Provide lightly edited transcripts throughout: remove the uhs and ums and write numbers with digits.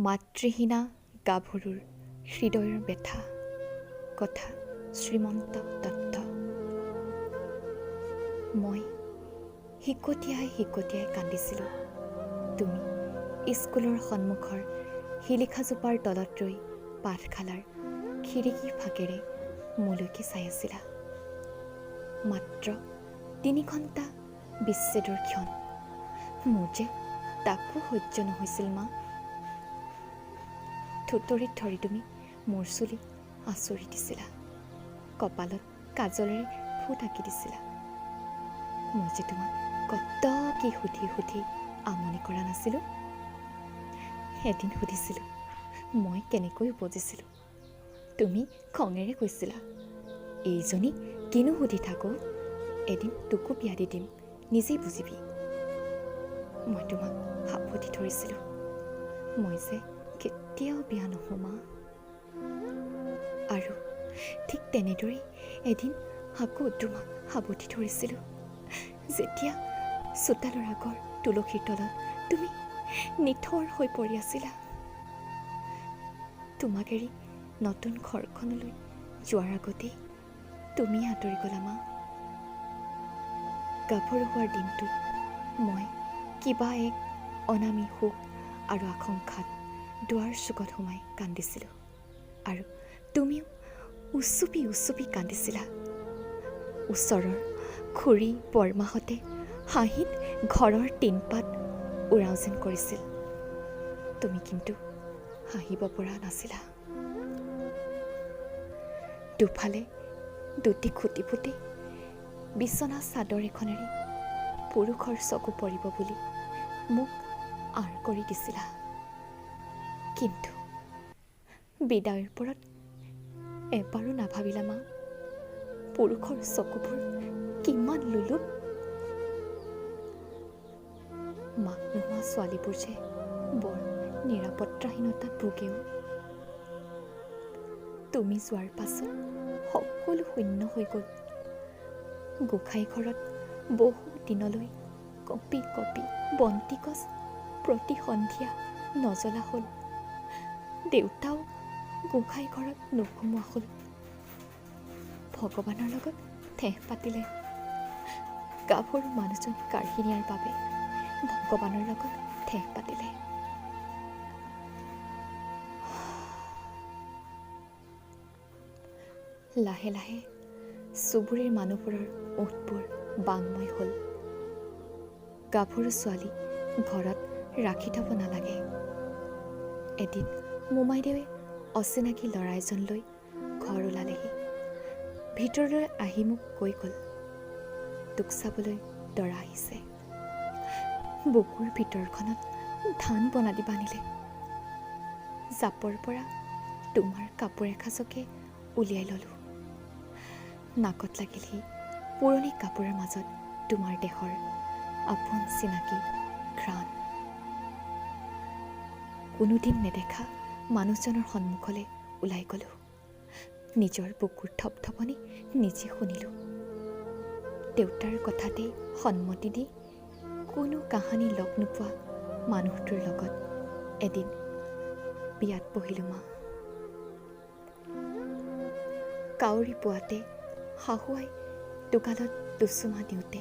মাতৃহীনা গাভৰুৰ হৃদয়ৰ ব্যথা কথা শ্ৰীমন্ত দত্ত। মই হিকটিয়াই কান্দিছিলোঁ। তুমি স্কুলৰ সন্মুখৰ শিলিখাজোপাৰ তলত ৰৈ পাঠশালাৰ খিৰিকীৰ ফাকেৰে মোলৈকে চাই আছিলা। মাত্ৰ 3 ঘণ্টা বিচ্ছেদৰ ক্ষণ। মোৰ যে তাকো সহ্য নহৈছিল মা। থুতৰিত ধৰি তুমি মোৰ চুলি আঁচুৰি দিছিলা, কপালত কাজলেৰে ফুট আঁকি দিছিলা। মই যে তোমাক কত কি সুধি আমনি কৰা নাছিলোঁ। এদিন সুধিছিলোঁ মই কেনেকৈ উপজিছিলোঁ। তুমি খঙেৰে কৈছিলা, এইজনী কিনো সুধি থাকোঁ, এদিন তোকো বিয়া দি দিম, নিজেই বুজিবি। মই তোমাক সাবটি ধৰিছিলোঁ, মই যে কেতিয়াও বিয়া নহওঁ মা। আৰু ঠিক তেনেদৰেই এদিন আকৌ তোমাক সাবটি ধৰিছিলোঁ, যেতিয়া চোতালৰ আগৰ তুলসীৰ তলত তুমি নিথৰ হৈ পৰি আছিলা। তোমাক এৰি নতুন ঘৰখনলৈ যোৱাৰ আগতেই তুমি আঁতৰি গলা মা। গাভৰু হোৱাৰ দিনটোত মই কিবা এক অনামী সুখ আৰু আকাংক্ষাত দুৱাৰ চুকত সোমাই কান্দিছিলোঁ, আৰু তুমিও উচুপি কান্দিছিলা। ওচৰৰ খুৰী বৰমাহঁতে হাঁহিত ঘৰৰ টিনপাত উৰাও যেন কৰিছিল, তুমি কিন্তু হাঁহিব পৰা নাছিলা। দুফালে দুটি খুটি পুতি বিচনা চাদৰ এখনেৰে পুৰুষৰ চকু পৰিব বুলি মোক আঁৰ কৰি দিছিলা। কিন্তু বিদায়ৰ পৰত এবাৰো নাভাবিলা মা, পুৰুষৰ চকুবোৰ কিমান লোলুপ। মাক নোহোৱা ছোৱালীবোৰ যে বৰ নিৰাপত্তাহীনতাত ভোগেও। তুমি যোৱাৰ পাছত সকলো শূন্য হৈ গ'ল। গোসাঁই ঘৰত বহু দিনলৈ কঁপি বন্তি গছ প্ৰতি সন্ধিয়া নজ্বলা হ'ল। দেউতাও গোসাঁই ঘৰত নোসোমোৱা হ'ল। ভগৱানৰ লগত ঠেহ পাতিলে। গাভৰু মানুহজন কাঢ়ি নিয়াৰ বাবে ভগৱানৰ লগত ঠেহ পাতিলে। লাহে লাহে চুবুৰীৰ মানুহবোৰৰ ওঁঠবোৰ বাংময় হ'ল। গাভৰু ছোৱালী ঘৰত ৰাখি থ'ব নালাগে। এদিন মোমাইদেৱে অচিনাকি ল'ৰা এজন লৈ ঘৰ ওলালেহি। ভিতৰলৈ আহি মোক কৈ গ'ল, তোক চাবলৈ দৰা আহিছে। বুকুৰ ভিতৰখনত ধান বনাদি বান্ধিলে। জাপৰ পৰা তোমাৰ কাপোৰ এসাঁজকে উলিয়াই ল'লোঁ। নাকত লাগিলহি পুৰণি কাপোৰৰ মাজত তোমাৰ দেহৰ আপোন চিনাকি ঘ্ৰাণ। কোনোদিন নেদেখা মানুহজনৰ সন্মুখলৈ ওলাই গ'লোঁ। নিজৰ বুকুৰ থপথপনি নিজে শুনিলোঁ। দেউতাৰ কথাতেই সন্মতি দি কোনো কাহানি লগ নোপোৱা মানুহটোৰ লগত এদিন বিয়াত বহিলোঁ মা। কাউৰী পুৱাতে শাহুৱাই টোকালত দুচুমা দিওঁতে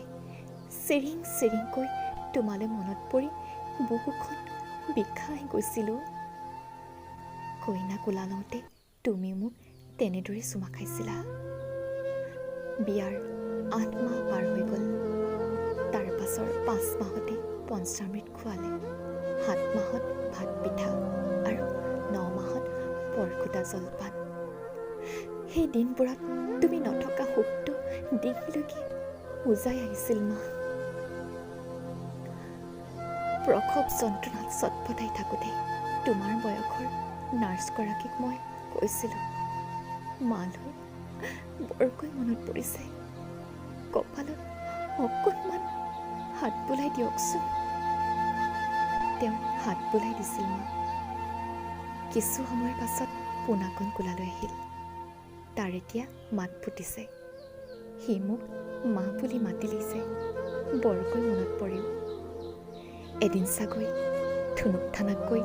চিৰিংকৈ তোমালৈ মনত পৰি বুকুখন বিষাই গৈছিলোঁ। কইনা কোলা লওঁতে তুমি মোক তেনেদৰে চুমা খাইছিলা। বিয়াৰ 8 মাহ পাৰ হৈ গ'ল। তাৰ পাছৰ 5 মাহতে পঞ্চামৃত খোৱালে, 7 মাহত ভাত পিঠা আৰু 9 মাহত পৰকুটা জলপান। সেই দিনবোৰত তুমি নথকা সুখটো ডিঙিলৈকে উজাই আহিছিল মা। প্ৰসৱ যন্ত্ৰণাত চটফটাই থাকোঁতে তোমাৰ বয়সৰ নাৰ্ছগৰাকীক মই কৈছিলোঁ, মালৈ বৰকৈ মনত পৰিছে, কপালত অকণমান হাত বোলাই দিয়কচোন। তেওঁ হাত বোলাই দিছিল মা। কিছু সময়ৰ পাছত পোনাকণ কোলালৈ আহিল। তাৰ এতিয়া মাত ফুটিছে। সি মোক মা বুলি মাতিলেই যে বৰকৈ মনত পৰিল। এদিন চাগৈ থুনুক থানাকৈ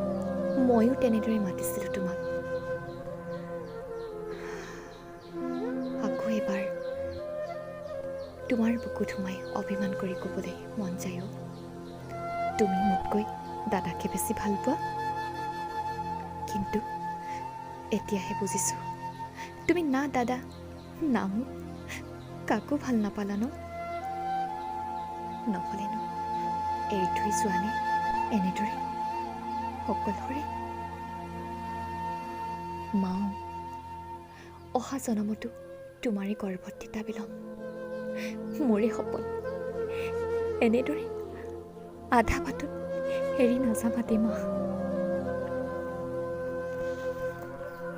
ময়ো তেনেদৰে মাতিছিলোঁ তোমাক। আকৌ এবাৰ তোমাৰ বুকুত সোমাই অভিমান কৰি ক'বলৈ মন যায় অ', তুমি মোতকৈ দাদাকে বেছি ভাল পোৱা। কিন্তু এতিয়াহে বুজিছোঁ তুমি না দাদা না মোক কাকো ভাল নাপালা ন। নহ'লেনো এৰি থৈ যোৱা নে এনেদৰে অকলশৰে। মাও অহা জনমতো তোমাৰে গৰ্ভত তিতাবি ল'ম। মোৰে সপোন এনেদৰে আধা বাটত এৰি নাযাবা দেই মা।